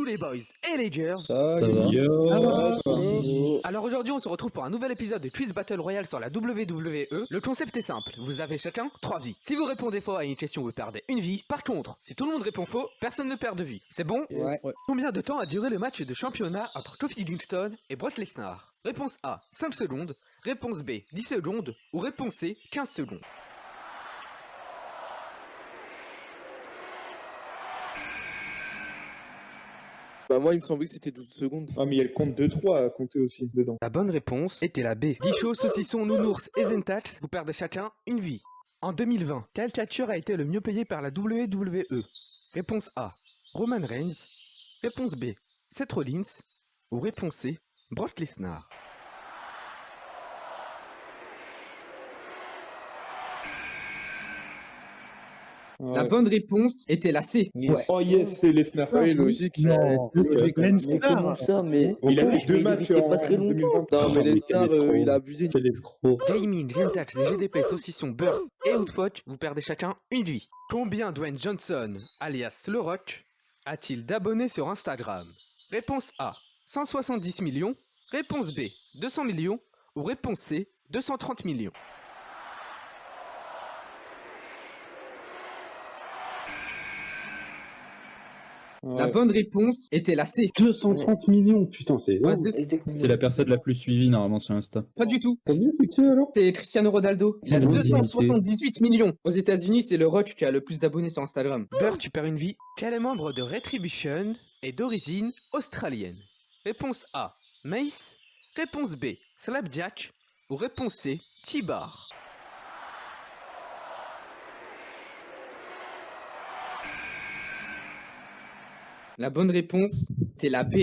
les boys et les girls. Alors aujourd'hui on se retrouve pour un nouvel épisode de Quiz Battle Royale sur la WWE. Le concept est simple, vous avez chacun 3 vies. Si vous répondez faux à une question, vous perdez une vie. Par contre, si tout le monde répond faux, personne ne perd de vie. C'est bon? Ouais. Combien de temps a duré le match de championnat entre Kofi Kingston et Brock Lesnar? Réponse A, 5 secondes. Réponse B, 10 secondes. Ou réponse C, 15 secondes. Bah moi il me semblait que c'était 12 secondes. Ah mais il y a le compte 2-3 à compter aussi dedans. La bonne réponse était la B. Guichot, saucisson, nounours et Zentax, vous perdez chacun une vie. En 2020, quel catcheur a été le mieux payé par la WWE? Réponse A, Roman Reigns. Réponse B, Seth Rollins. Ou réponse C, Brock Lesnar. La bonne réponse était la C. Yes. Oh yes, c'est Lesnar. Oui, logique. Mais comment ça, mais Il a fait deux il matchs était en pas très longtemps. 2020. Non mais Lesnar il a abusé. Quel escroc. Gaming, Zentax, GDP, saucisson, beurre et Outfoot, vous perdez chacun une vie. Combien Dwayne Johnson, alias Le Rock, a-t-il d'abonnés sur Instagram? Réponse A, 170 millions. Réponse B, 200 millions. Ou réponse C, 230 millions. La bonne réponse était la C. 230 millions, putain, c'est Ouais, énorme. C'est la personne la plus suivie normalement sur Insta. Pas du tout. Combien c'est qui alors? C'est Cristiano Ronaldo. Il a Oh, non, 278 millions. Aux États-Unis, c'est le Rock qui a le plus d'abonnés sur Instagram. Beurre, tu perds une vie. Quel est membre de Retribution est d'origine australienne? Réponse A, Mace. Réponse B, Slapjack. Ou réponse C, T-Bar. La bonne réponse était la B.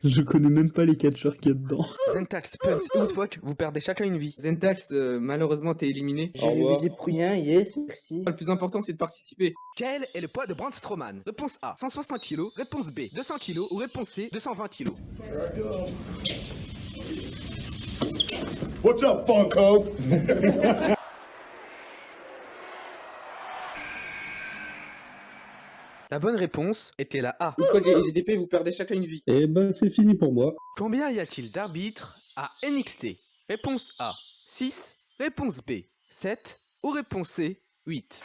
Je connais même pas les catcheurs qu'il y a dedans. Zentax, Punch et Outfoot, vous perdez chacun une vie. Zentax, malheureusement, t'es éliminé. Au revoir. J'ai visé pour rien, yes, merci. Le plus important, c'est de participer. Quel est le poids de Braun Strowman? Réponse A, 160 kg. Réponse B, 200 kg. Ou réponse C, 220 kg. What's up, Funko? La bonne réponse était la A. Une fois les GDP, vous perdez chacun une vie. Eh ben, c'est fini pour moi. Combien y a-t-il d'arbitres à NXT? Réponse A, 6. Réponse B, 7. Ou réponse C, 8.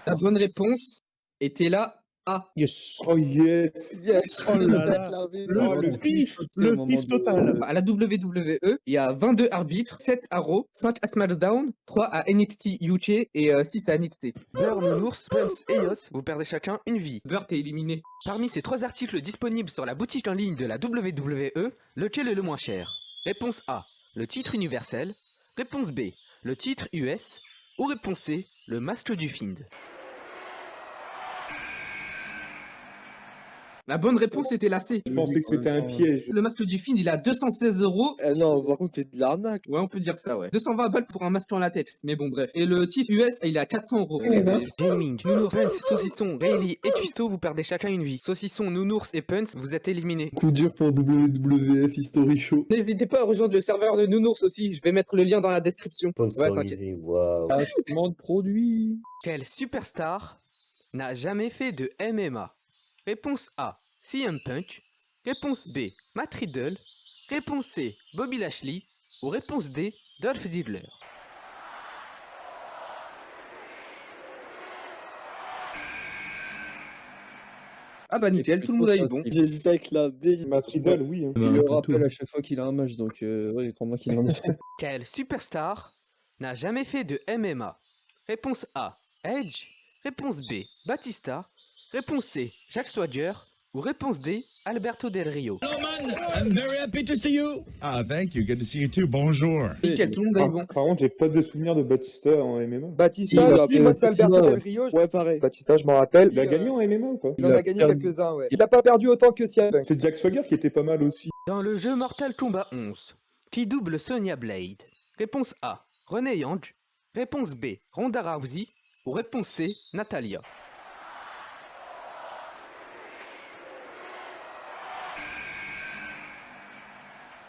La bonne réponse était la A. Yes. Oh yes. Yes. Oh là là. Oh, le pif. Le pif total. À la WWE, il y a 22 arbitres, 7 à Raw, 5 à SmackDown, 3 à NXT UK et 6 à NXT. Beurre, Nounours, Punch et Yos, vous perdez chacun une vie. Beurre, t'es éliminé. Parmi ces 3 articles disponibles sur la boutique en ligne de la WWE, lequel est le moins cher? Réponse A, le titre universel. Réponse B, le titre US. Ou réponse C, le masque du Fiend. La bonne réponse était la C. Je pensais que c'était un piège. Le masque du Fiend, il a 216 €. Eh non, par contre c'est de l'arnaque. Ouais, on peut dire ça, ouais. 220 balles pour un masque en latex, mais bon, bref. Et le titre US, il est à 400 €. Gaming, Nounours, Punch, Saucisson, Rayleigh et Twisto, vous perdez chacun une vie. Saucisson, Nounours et Punch, vous êtes éliminés. Coup dur pour WWF History Show. N'hésitez pas à rejoindre le serveur de Nounours aussi, je vais mettre le lien dans la description. Ouais, t'inquiète. Sponsorisé, waouh. Placement de produit. Quel superstar n'a jamais fait de MMA? Réponse A, CM Punk. Réponse B, Matt Riddle. Réponse C, Bobby Lashley. Ou réponse D, Dolph Ziggler. Ah bah nickel, tout le monde a eu bon. J'hésite avec la B. Matt Riddle, oui. Hein. Il le rappelle à chaque fois qu'il a un match, donc ouais, crois-moi qu'il en a fait. Quel superstar n'a jamais fait de MMA? Réponse A, Edge. Réponse B, Batista. Réponse C, Jack Swagger. Ou réponse D, Alberto Del Rio. I'm very happy to see you. Ah, thank you. Good to see you too. Bonjour. Nickel, tout le monde a eu bon. Par contre, j'ai pas de souvenir de Batista en MMA. Batista, Si, moi si, c'est Alberto ouais. Del Rio. Ouais, pareil. Batista, je m'en rappelle. Il a gagné en MMA ou pas? Il en a gagné quelques-uns, ouais. Il a pas perdu autant que CM Punk. C'est Jack Swagger qui était pas mal aussi. Dans le jeu Mortal Kombat 11, qui double Sonya Blade? Réponse A, Renee Young. Réponse B, Ronda Rousey. Ou réponse C, Natalia.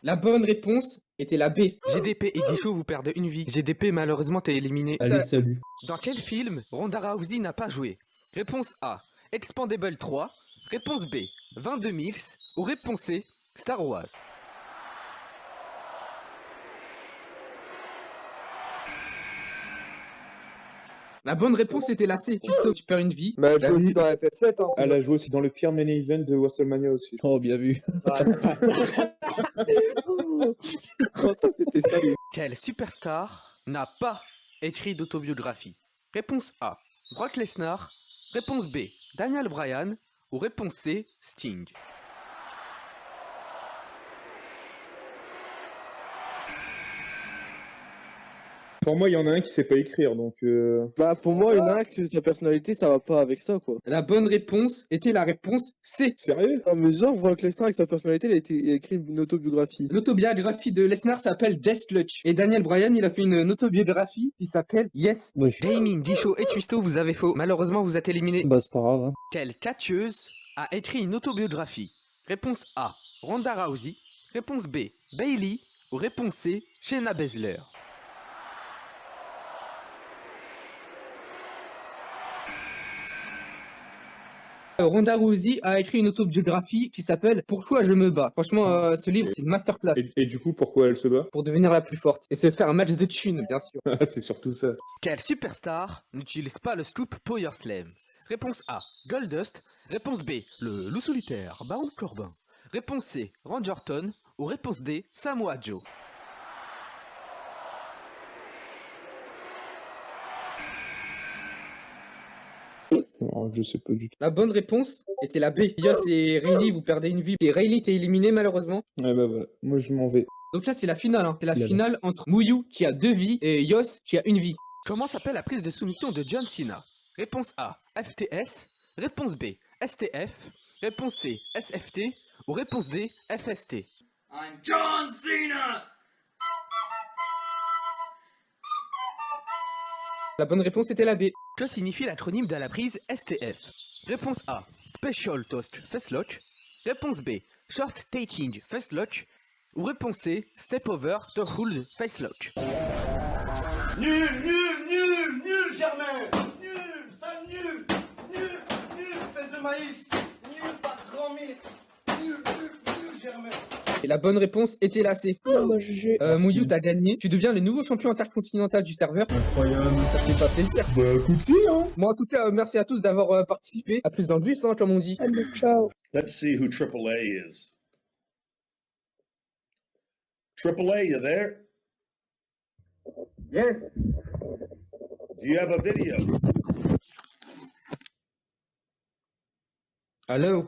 La bonne réponse était la B. GDP et Guichot, vous perdez une vie. GDP, malheureusement, t'es éliminé. Allez, salut. Dans quel film Ronda Rousey n'a pas joué? Réponse A, Expandable 3. Réponse B, 22 Mills. Ou réponse C, Star Wars. La bonne réponse était la C. Fisto, tu perds une vie. Mais elle La joue aussi vie- dans FF7. Hein. Elle a joué aussi dans le pire main event de WrestleMania aussi. Oh, bien vu. Oh, ça, c'était ça. Quel superstar n'a pas écrit d'autobiographie? Réponse A, Brock Lesnar. Réponse B, Daniel Bryan. Ou réponse C, Sting. Pour moi, il y en a un qui sait pas écrire, donc... Bah, pour moi, il y en a un que sa personnalité, ça va pas avec ça, quoi. La bonne réponse était la réponse C. Sérieux? Ah, mais genre, Brock Lesnar, avec sa personnalité, il a écrit une autobiographie. L'autobiographie de Lesnar s'appelle Death Clutch. Et Daniel Bryan, il a fait une autobiographie qui s'appelle Yes. Oui. Gaming, Guichot et Twisto, vous avez faux. Malheureusement, vous êtes éliminés. Bah, c'est pas grave, hein. Quelle catcheuse a écrit une autobiographie? Réponse A, Ronda Rousey. Réponse B, Bayley. Ou réponse C, Shayna Baszler. Ronda Rousey a écrit une autobiographie qui s'appelle Pourquoi je me bats. Franchement, ce livre, c'est une masterclass Et du coup, pourquoi elle se bat? pour devenir la plus forte. Et se faire un match de thunes, bien sûr. Ah, c'est surtout ça. Quel superstar n'utilise pas le Scoop Power Slam? Réponse A, Goldust. Réponse B, le loup solitaire, Baron Corbin. Réponse C, Randy Orton. Ou réponse D, Samoa Joe. Non, je sais pas du tout. La bonne réponse était la B. Yos et Rayleigh, vous perdez une vie. Et Rayleigh t'es éliminé malheureusement. Ouais, bah voilà. Moi, je m'en vais. Donc là, c'est la finale. Hein. C'est la finale entre Mouyou qui a 2 vies et Yos qui a 1 vie. Comment s'appelle la prise de soumission de John Cena? Réponse A, FTS. Réponse B, STF. Réponse C, SFT. Ou réponse D, FST. I'm John Cena! La bonne réponse était la B. Que signifie l'acronyme de la prise STF? Réponse A, Special Toast Fastlock. Réponse B, Short Taking Fastlock. Ou réponse C, Step Over to Hold Facelock. Nul, Germain! Nul, sale nul! Nul, espèce de maïs! Nul, pas de grand mythe! Nul, Germain! Et la bonne réponse était la C. Mouyou, t'as gagné. Tu deviens le nouveau champion intercontinental du serveur. Incroyable. Ça fait pas plaisir. Bah, écoute, si, hein. Moi, en tout cas, merci à tous d'avoir participé. À plus dans le bus, hein, comme on dit. Ciao. Let's see who AAA is. AAA, you there? Yes. Do you have a video? Hello.